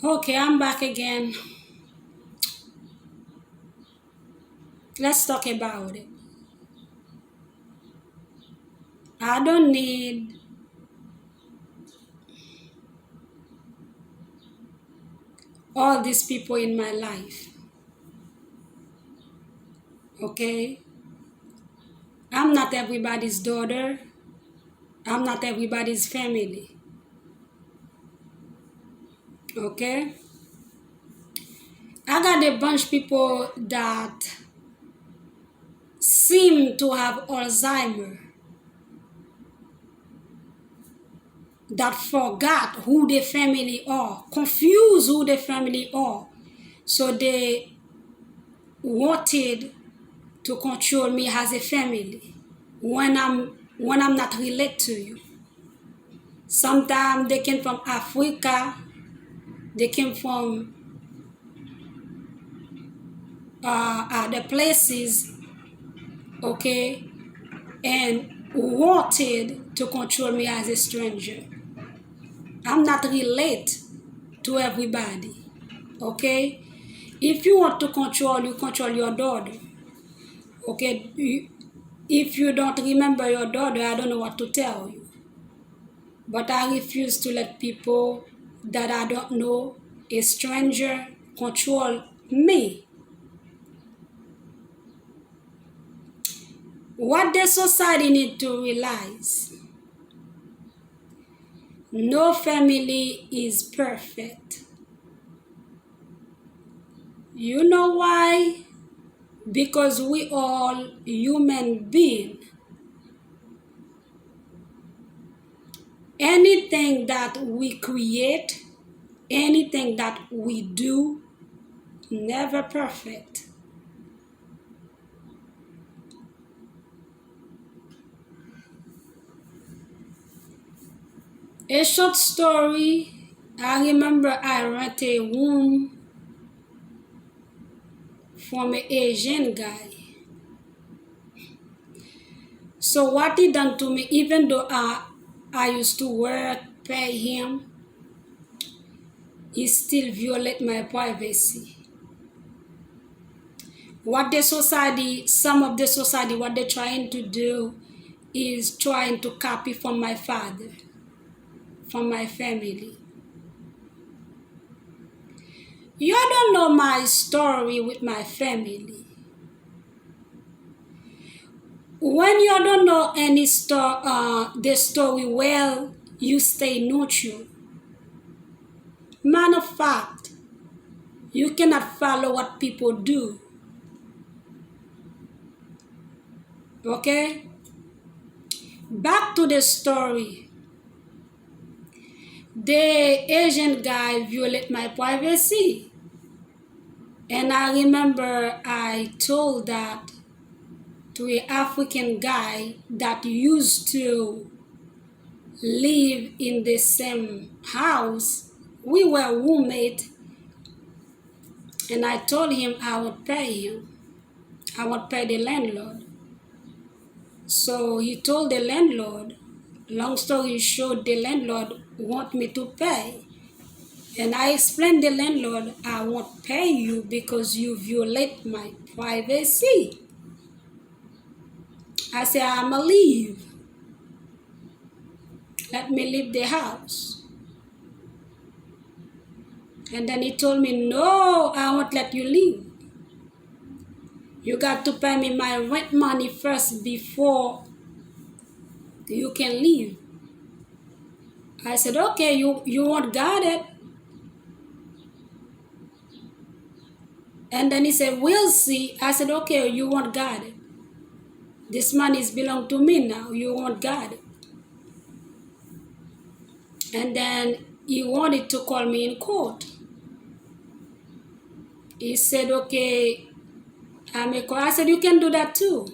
Okay, I'm back again. Let's talk about it. I don't need all these people in my life. Okay? I'm not everybody's daughter. I'm not everybody's family. Okay? I got a bunch of people that seem to have Alzheimer, that forgot who their family are, confused who their family are. So they wanted to control me as a family when I'm not related to you. Sometimes they came from Africa, they came from other places, okay, and wanted to control me as a stranger. I'm not related to everybody, okay? If you want to control, you control your daughter, okay? If you don't remember your daughter, I don't know what to tell you. But I refuse to let people that I don't know, a stranger, control me. What the society need to realize, no family is perfect. You know why? Because we all human being. Anything that we create, anything that we do, never perfect. A short story, I remember I rented a room from an Asian guy. So what he done to me, even though I used to work, pay him, he still violate my privacy. What the society, some of the society, what they're trying to do is trying to copy from my father, from my family. You don't know my story with my family. When you don't know the story well, you stay neutral. Matter of fact, you cannot follow what people do. Okay? Back to the story. The Asian guy violated my privacy. And I remember I told that to an African guy that used to live in the same house. We were roommates, and I told him I would pay him. I would pay the landlord. So he told the landlord, long story short, the landlord want me to pay. And I explained the landlord, I won't pay you because you violate my privacy. I said, I'ma leave. Let me leave the house. And then he told me, no, I won't let you leave. You got to pay me my rent money first before you can leave. I said, okay, you won't got it. And then he said, we'll see. I said, okay, you won't got it. This money is belong to me now. You won't got it. And then he wanted to call me in court. He said, okay, I'm a call. I said, you can do that too.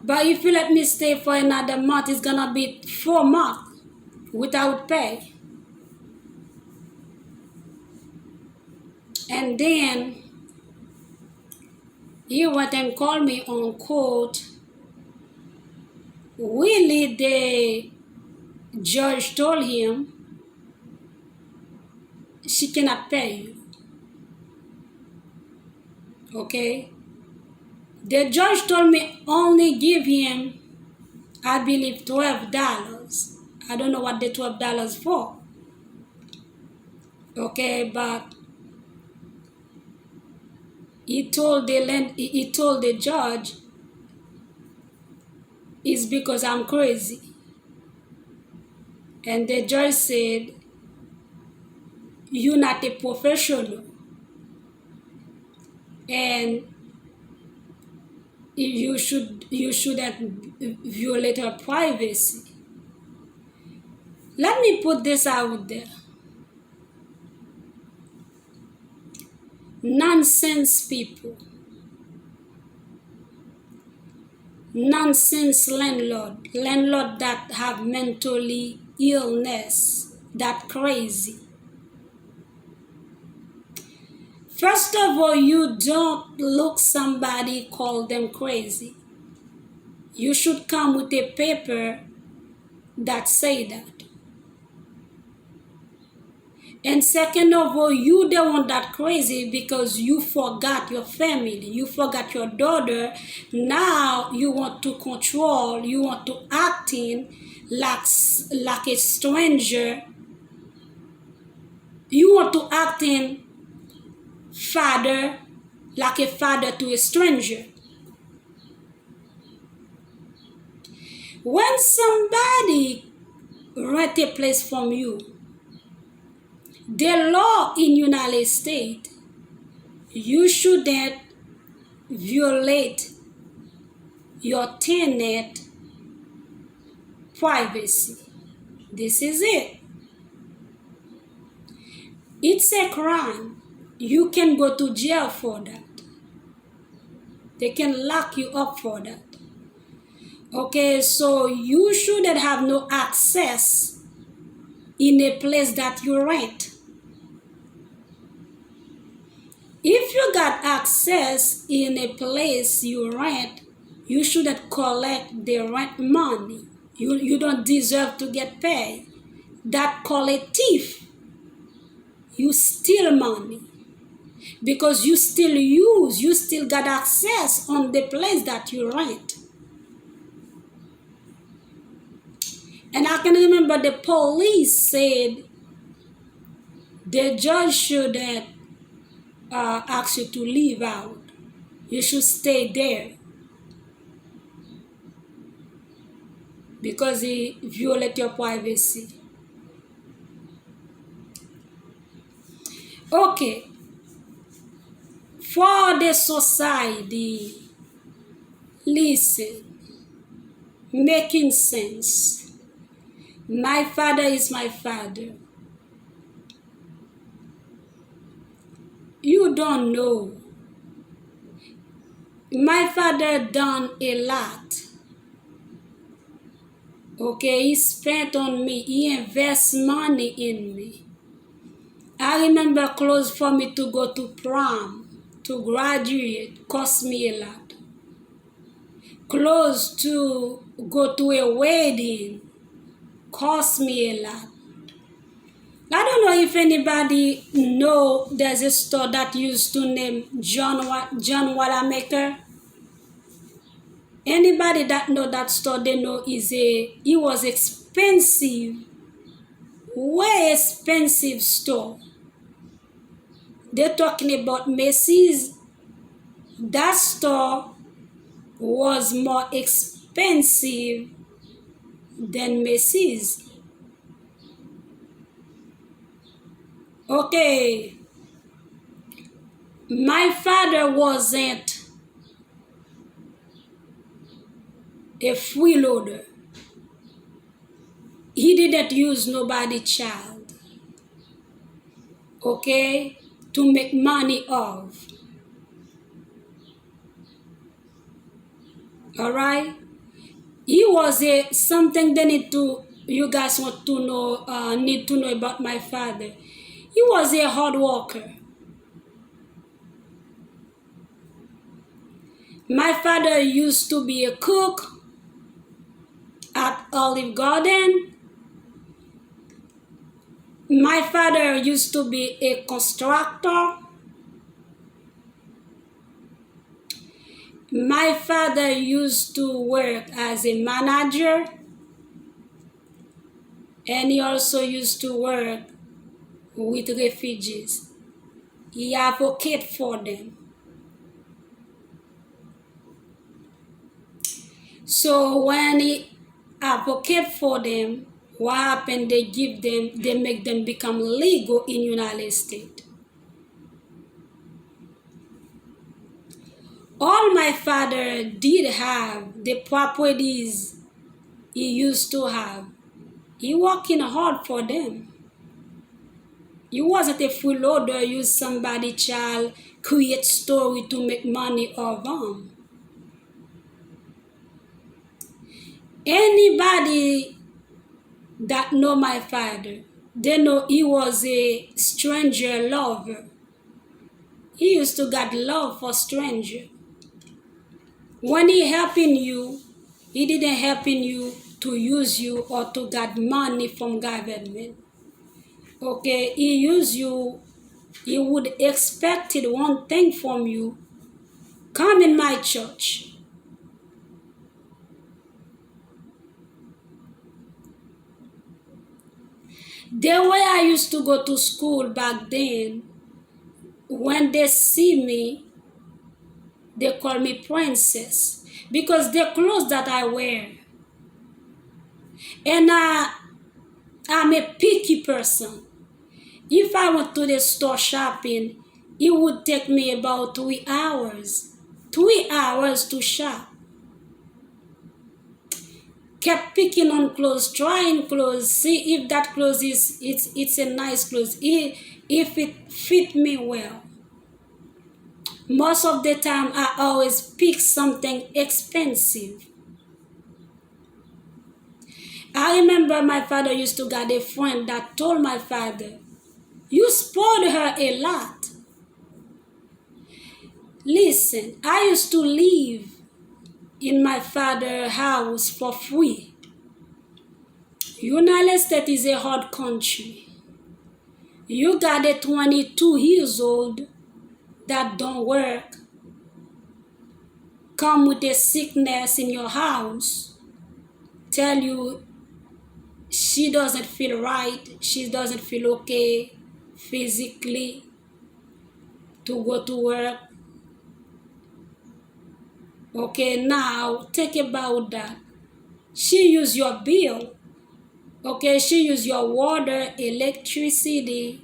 But if you let me stay for another month, it's gonna be 4 months without pay. And then he went and called me on court. Really, the judge told him she cannot pay you. Okay? The judge told me only give him, I believe, $12. I don't know what the $12 for. Okay, but he told the judge it's because I'm crazy. And the judge said, you're not a professional. And you shouldn't violate her privacy. Let me put this out there. Nonsense people. Nonsense landlord that have mentally illness, that crazy. First of all, you don't look somebody, call them crazy. You should come with a paper that say that. And second of all, you don't want that crazy because you forgot your family, you forgot your daughter. Now you want to control, you want to act in like a stranger. You want to act in father, like a father to a stranger. When somebody rent a place from you, the law in United States, you shouldn't violate your tenant privacy. This is it. It's a crime. You can go to jail for that. They can lock you up for that. Okay, so you shouldn't have no access in a place that you rent. If you got access in a place you rent, you shouldn't collect the rent money. You don't deserve to get paid. That call a thief. You steal money because you still got access on the place that you rent. And I can remember the police said the judge shouldn't ask you to leave out. You should stay there because he violates your privacy. Okay, for the society, listen, making sense. My father is my father. You don't know. My father done a lot. Okay, he spent on me. He invests money in me. I remember clothes for me to go to prom, to graduate, cost me a lot. Clothes to go to a wedding, cost me a lot. I don't know if anybody know there's a store that used to name John Wanamaker. Anybody that know that store, they know it was expensive, way expensive store. They're talking about Macy's. That store was more expensive than Macy's. Okay, my father wasn't a freeloader. He didn't use nobody's child, okay, to make money off. All right? He was something they you guys want to know, need to know about my father. He was a hard worker. My father used to be a cook at Olive Garden. My father used to be a constructor. My father used to work as a manager, and he also used to work with refugees. He advocate for them. So when he advocate for them, what happened? They make them become legal in United States. All my father did have, the properties he used to have, he working hard for them. He wasn't a freeloader, use somebody child, create story to make money or harm. Anybody that know my father, they know he was a stranger lover. He used to get love for stranger. When he helping you, he didn't helping you to use you or to get money from government. Okay, he use you, he would expected one thing from you. Come in my church. The way I used to go to school back then, when they see me, they call me princess because the clothes that I wear. And I'm a picky person. If I went to the store shopping, it would take me about 3 hours. 3 hours to shop. Kept picking on clothes, trying clothes, see if that clothes it's a nice clothes, if it fit me well. Most of the time I always pick something expensive. I remember my father used to get a friend that told my father, "You spoiled her a lot." Listen, I used to live in my father's house for free. United States is a hard country. You got a 22 years old that don't work, come with a sickness in your house, tell you she doesn't feel right, she doesn't feel okay physically to go to work. Okay, now think about that. She use your bill. Okay, she use your water, electricity,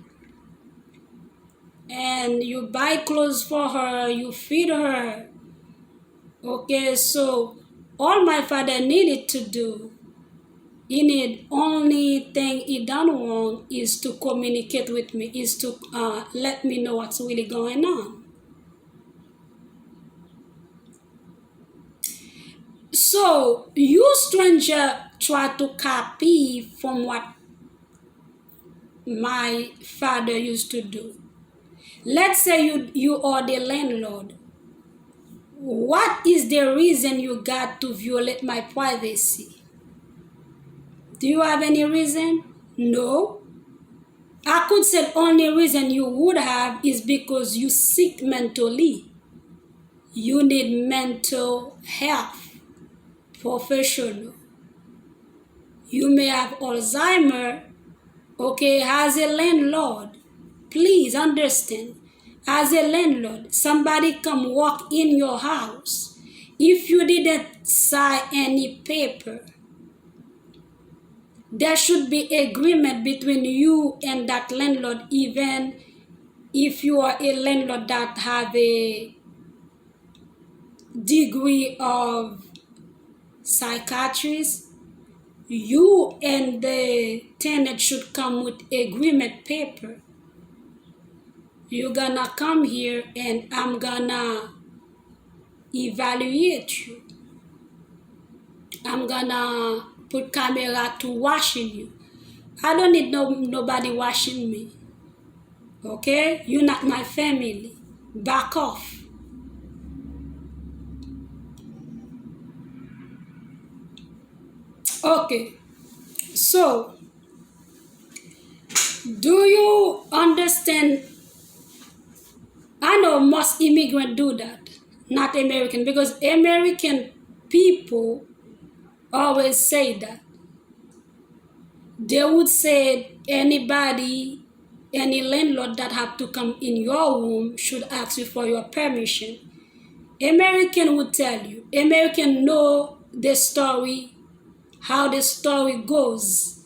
and you buy clothes for her, you feed her. Okay, so all my father needed to do, he need only thing he done wrong is to communicate with me, is to let me know what's really going on. So you stranger try to copy from what my father used to do. Let's say you are the landlord. What is the reason you got to violate my privacy? Do you have any reason? No. I could say only reason you would have is because you sick mentally. You need mental health professional. You may have Alzheimer. Okay, as a landlord, please understand, as a landlord, somebody come walk in your house. If you didn't sign any paper, there should be agreement between you and that landlord, even if you are a landlord that have a degree of psychiatrist. You and the tenant should come with agreement paper. You're gonna come here and I'm gonna evaluate you. I'm gonna put camera to watching you. I don't need nobody watching me. Okay? You're not my family. Back off. Okay. So Do you understand? I know most immigrants do that, not American, because American people always say that. They would say anybody, any landlord that have to come in your room should ask you for your permission. American would tell you. American know the story, how the story goes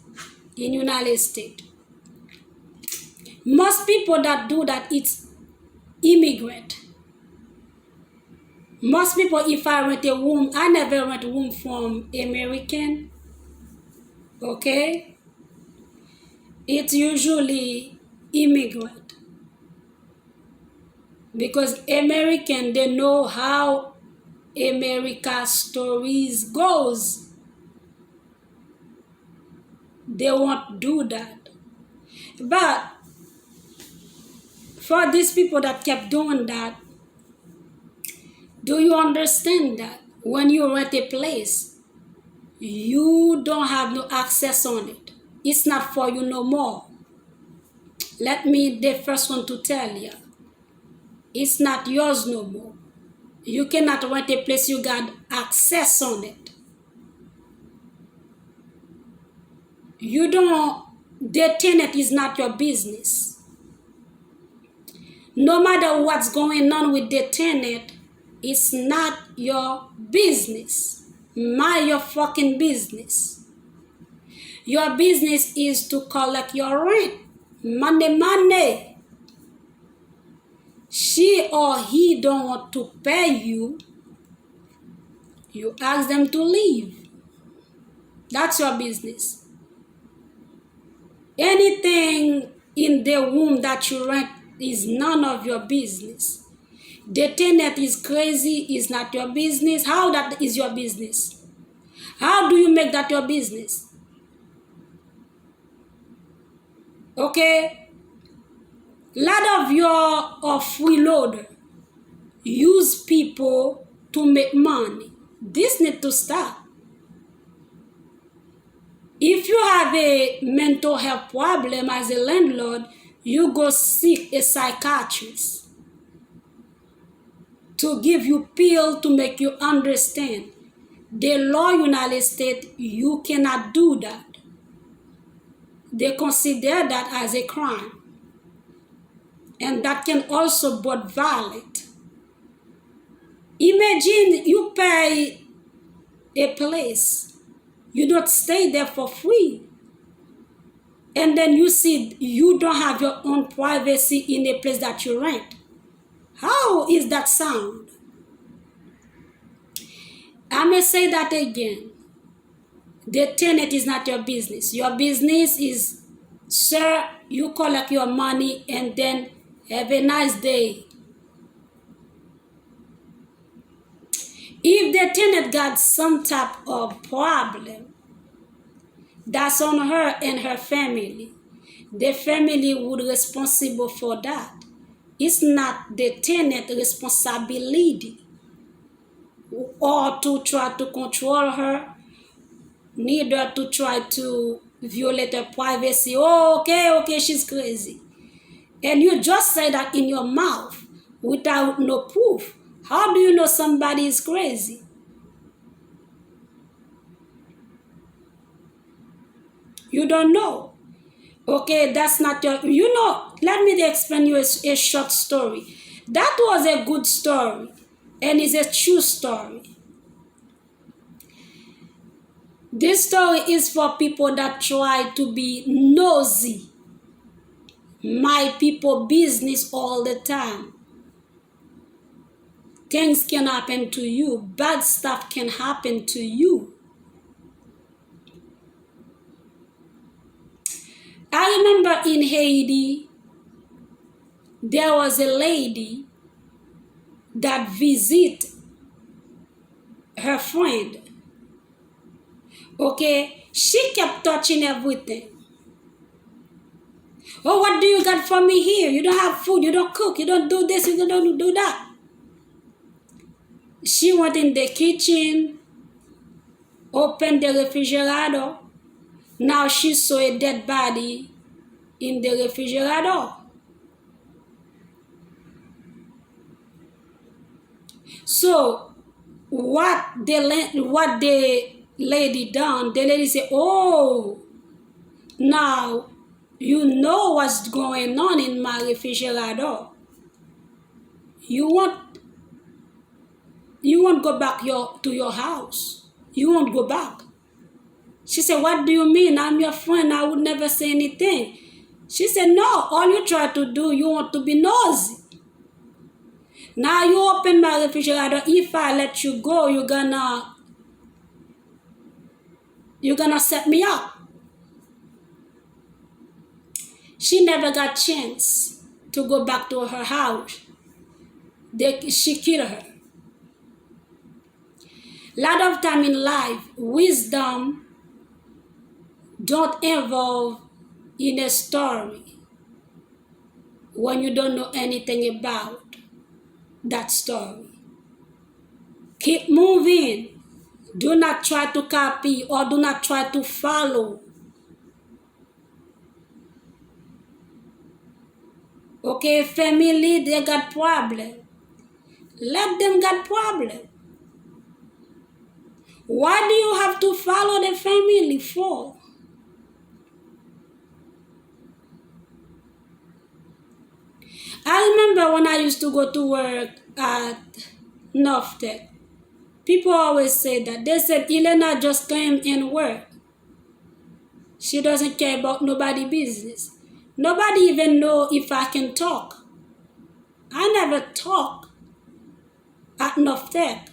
in United States. Most people that do that, it's immigrant. Most people, if I rent a room, I never rent a room from American, okay? It's usually immigrant. Because American, they know how America stories goes. They won't do that. But for these people that kept doing that, do you understand that when you rent a place, you don't have no access on it? It's not for you no more. Let me the first one to tell you. It's not yours no more. You cannot rent a place you got access on it. You don't, the tenant is not your business. No matter what's going on with the tenant, it's not your business. Mind your fucking business. Your business is to collect your rent. Money. She or he don't want to pay you, you ask them to leave. That's your business. Anything in the room that you rent is none of your business. The tenant is crazy, is not your business. How that is your business? How do you make that your business? Okay? Lot of your freeloader use people to make money. This need to stop. If you have a mental health problem as a landlord, you go seek a psychiatrist to give you pill to make you understand. The law in the United States, you cannot do that. They consider that as a crime. And that can also be violent. Imagine you pay a place. You don't stay there for free. And then you see you don't have your own privacy in a place that you rent. How is that sound? I may say that again. The tenant is not your business. Your business is, sir, you collect your money and then have a nice day. If the tenant got some type of problem, that's on her and her family. The family would be responsible for that. It's not the tenant responsibility or to try to control her, neither to try to violate her privacy. Oh, okay, she's crazy. And you just say that in your mouth without no proof. How do you know somebody is crazy? You don't know. Okay, that's not your, you know, let me explain you a short story. That was a good story and it's a true story. This story is for people that try to be nosy. My people business all the time. Things can happen to you. Bad stuff can happen to you. I remember in Haiti, there was a lady that visited her friend. Okay, she kept touching everything. Oh, what do you got for me here? You don't have food, you don't cook, you don't do this, you don't do that. She went in the kitchen, opened the refrigerator. Now she saw a dead body in the refrigerator. So what the lady done, the lady said, oh, now you know what's going on in my refrigerator. You won't go back to your house. You won't go back. She said, what do you mean? I'm your friend. I would never say anything. She said, no, all you try to do, you want to be nosy. Now you open my refrigerator. If I let you go, you're gonna set me up. She never got chance to go back to her house. She killed her. Lot of time in life, wisdom don't involve in a story when you don't know anything about that story. Keep moving. Do not try to copy or do not try to follow. Okay, family, they got problem. Let them get problem. Why do you have to follow the family for? I remember when I used to go to work at North Tech. People always say that. They said, Elena just came and work. She doesn't care about nobody's business. Nobody even know if I can talk. I never talk at North Tech.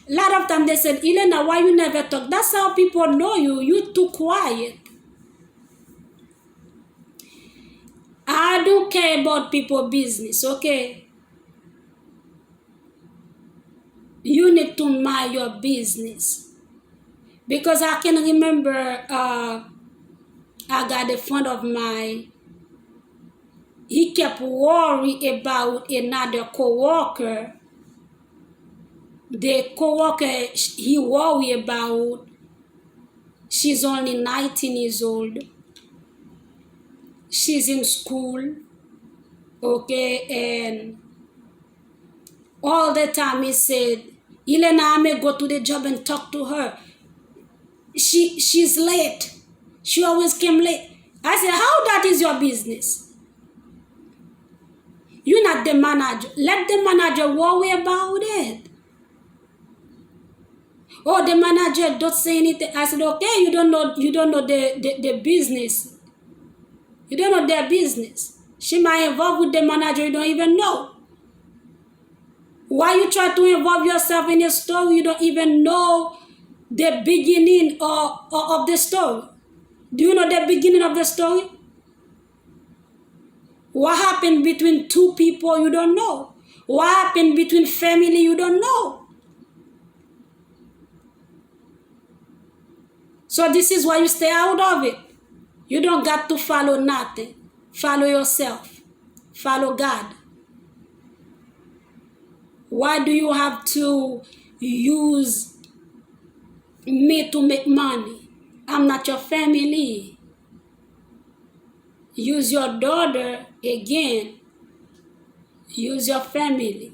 A lot of time they said, Elena, why you never talk? That's how people know you. You too quiet. I don't care about people's business, okay? You need to mind your business. Because I can remember I got a friend of mine. He kept worrying about another co-worker. The co-worker he worried about, she's only 19 years old. She's in school, okay, and all the time he said, Elena, I may go to the job and talk to her. She's late. She always came late. I said, how that is your business? You're not the manager. Let the manager worry about it. Oh, the manager don't say anything. I said, okay, you don't know the business. You don't know their business. She might involve with the manager you don't even know. Why you try to involve yourself in a story you don't even know the beginning of the story? Do you know the beginning of the story? What happened between two people you don't know? What happened between family you don't know? So this is why you stay out of it. You don't got to follow nothing. Follow yourself. Follow God. Why do you have to use me to make money? I'm not your family. Use your daughter again. Use your family.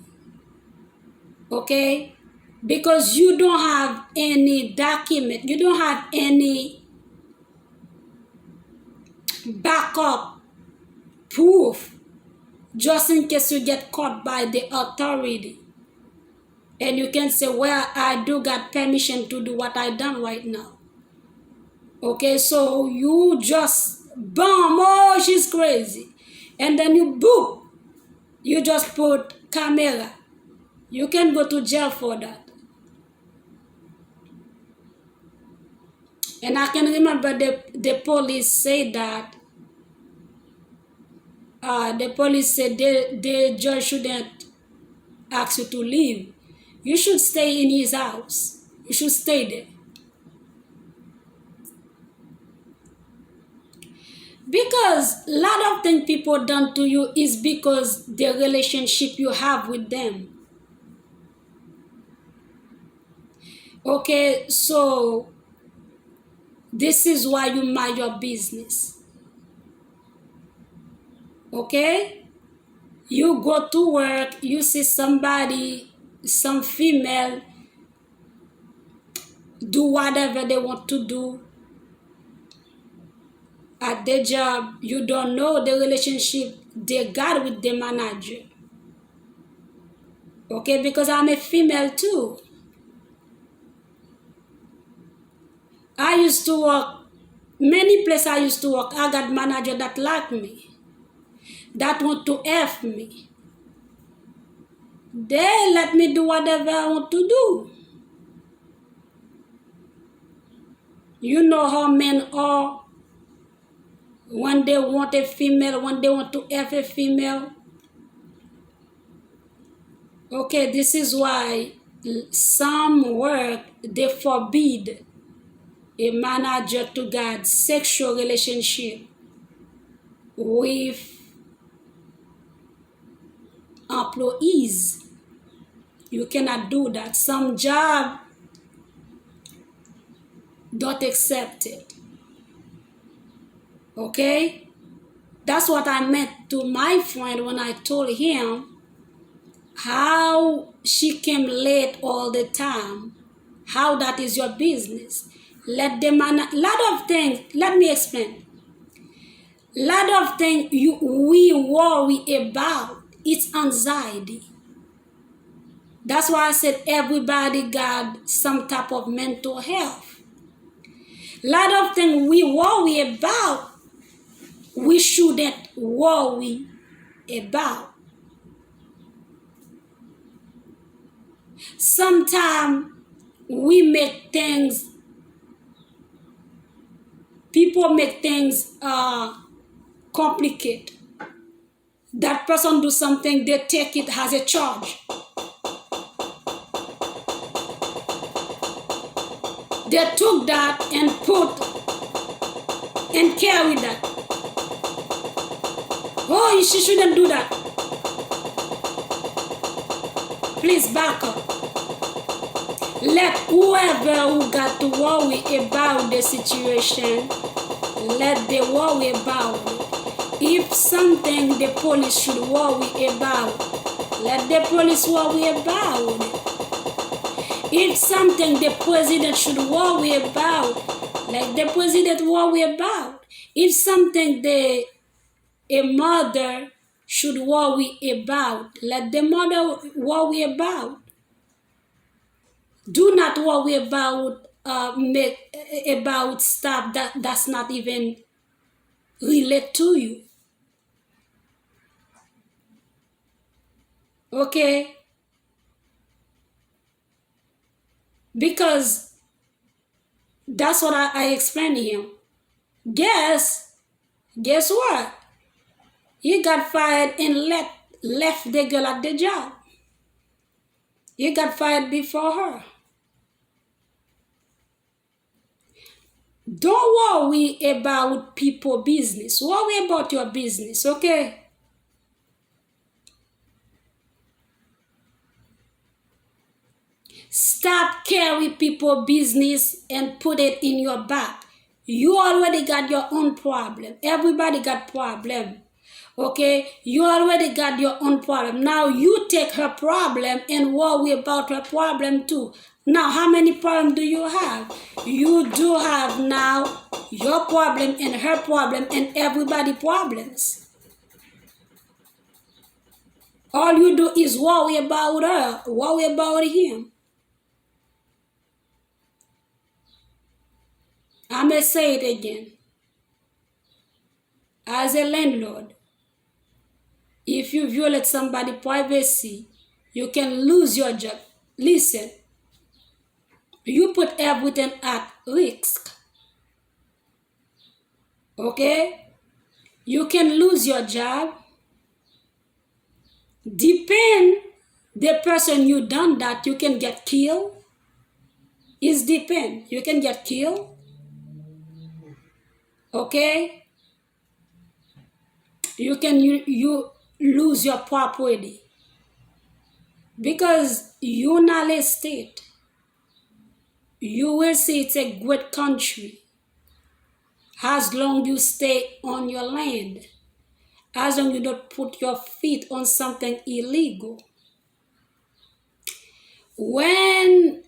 Okay? Because you don't have any document. You don't have any backup proof just in case you get caught by the authority. And you can say, well, I do got permission to do what I done right now. Okay, so you just, boom, oh, she's crazy. And then you, boom, you just put camera. You can go to jail for that. And I can remember the police say that, the police said the judge shouldn't ask you to leave. You should stay in his house. You should stay there. Because a lot of things people done to you is because the relationship you have with them. Okay, so This is why you mind your business. Okay? You go to work, you see somebody, some female, do whatever they want to do at their job. You don't know the relationship they got with the manager. Okay? Because I'm a female too. I used to work, many places I used to work, I got manager that like me, that want to F me. They let me do whatever I want to do. You know how men are when they want a female, when they want to F a female. Okay, this is why some work, they forbid a manager to get sexual relationship with employees. You cannot do that. Some job don't accept it. Okay? That's what I meant to my friend when I told him how she came late all the time. How that is your business. Let the man, lot of things, let me explain. Lot of things we worry about, it's anxiety. That's why I said everybody got some type of mental health. Lot of things we worry about, we shouldn't worry about. Sometimes we make things, people make things complicated. That person do something, they take it as a charge. They took that and put and carried that. Oh, she shouldn't do that. Please back up. Let whoever who got to worry about the situation, let them worry about it. If something the police should worry about, let the police worry about it. If something the president should worry about, let the president worry about. If something a mother should worry about, let the mother worry about. Do not worry about about stuff that's not even relate to you. Okay? Because that's what I explained to him. Guess what? He got fired and left the girl at the job. He got fired before her. Don't worry about people business. Worry about your business, okay? Stop carrying people business and put it in your back. You already got your own problem. Everybody got problem. Okay? You already got your own problem. Now you take her problem and worry about her problem too. Now how many problems do you have? You do have now your problem and her problem and everybody problems. All you do is worry about her, worry about him. I may say it again. As a landlord, if you violate somebody's privacy, you can lose your job. Listen, you put everything at risk. Okay? You can lose your job. Depend the person you done that, you can get killed. It depend. You can get killed. Okay? You lose your property. Because United States, you will see it's a great country. as long you stay on your land, as long you don't put your feet on something illegal. When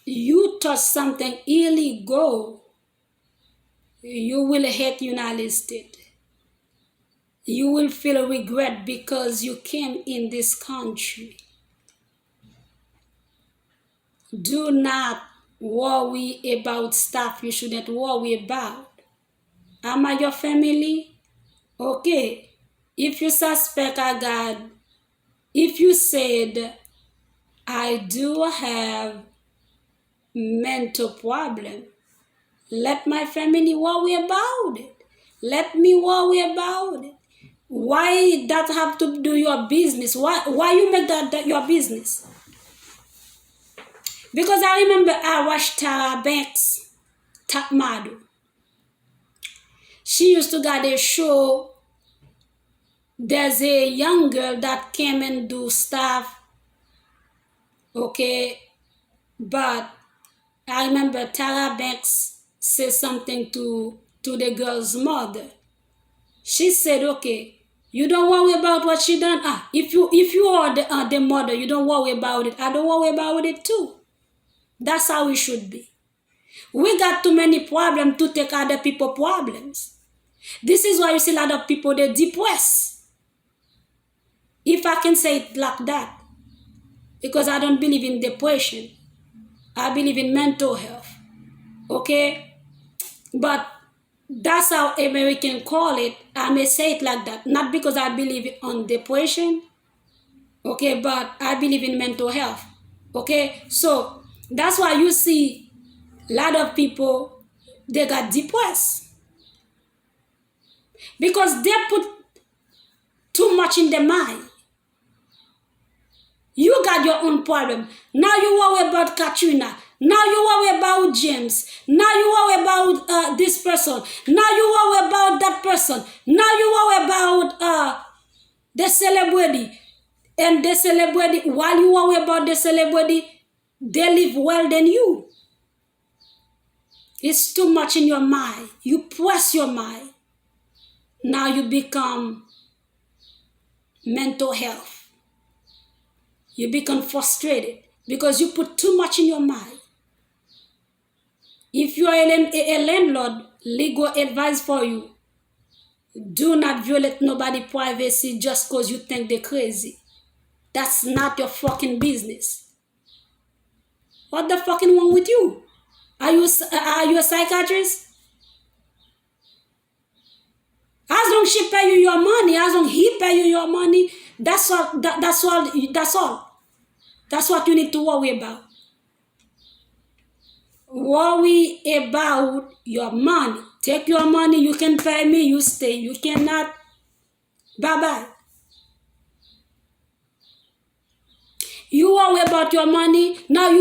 you touch something illegal, you will hate United States. You will feel regret because you came in this country. Do not worry about stuff you shouldn't worry about. Am I your family? Okay. If you suspect I got, if you said I do have mental problem, let my family worry about it. Let me worry about it. Why that have to do your business? Why you make that your business? Because I remember I watched Tara Banks, Top Model. She used to get a show. There's a young girl that came and do stuff, okay, but I remember Tara Banks said something to the girl's mother. She said, okay, you don't worry about what she done. If you are the mother, you don't worry about it. I don't worry about it too. That's how we should be. We got too many problems to take other people's problems. This is why you see a lot of people, they're depressed. If I can say it like that. Because I don't believe in depression. I believe in mental health. Okay? But that's how Americans call it. I may say it like that. Not because I believe on depression. Okay? But I believe in mental health. Okay? So that's why you see a lot of people, they got depressed. Because they put too much in their mind. You got your own problem. Now you worry about Katrina. Now you worry about James. Now you worry about this person. Now you worry about that person. Now you worry about the celebrity. And the celebrity, while you worry about the celebrity, they live well than you. It's too much in your mind. You press your mind. Now you become mental health. You become frustrated because you put too much in your mind. If you are a landlord, legal advice for you, do not violate nobody's privacy just because you think they're crazy. That's not your fucking business. What the fucking wrong with you? Are you a psychiatrist? As long as she pay you your money, as long as he pay you your money, that's all. That's all. That's what you need to worry about. Worry about your money. Take your money, you can pay me, you stay. You cannot, bye-bye. You worry about your money, now you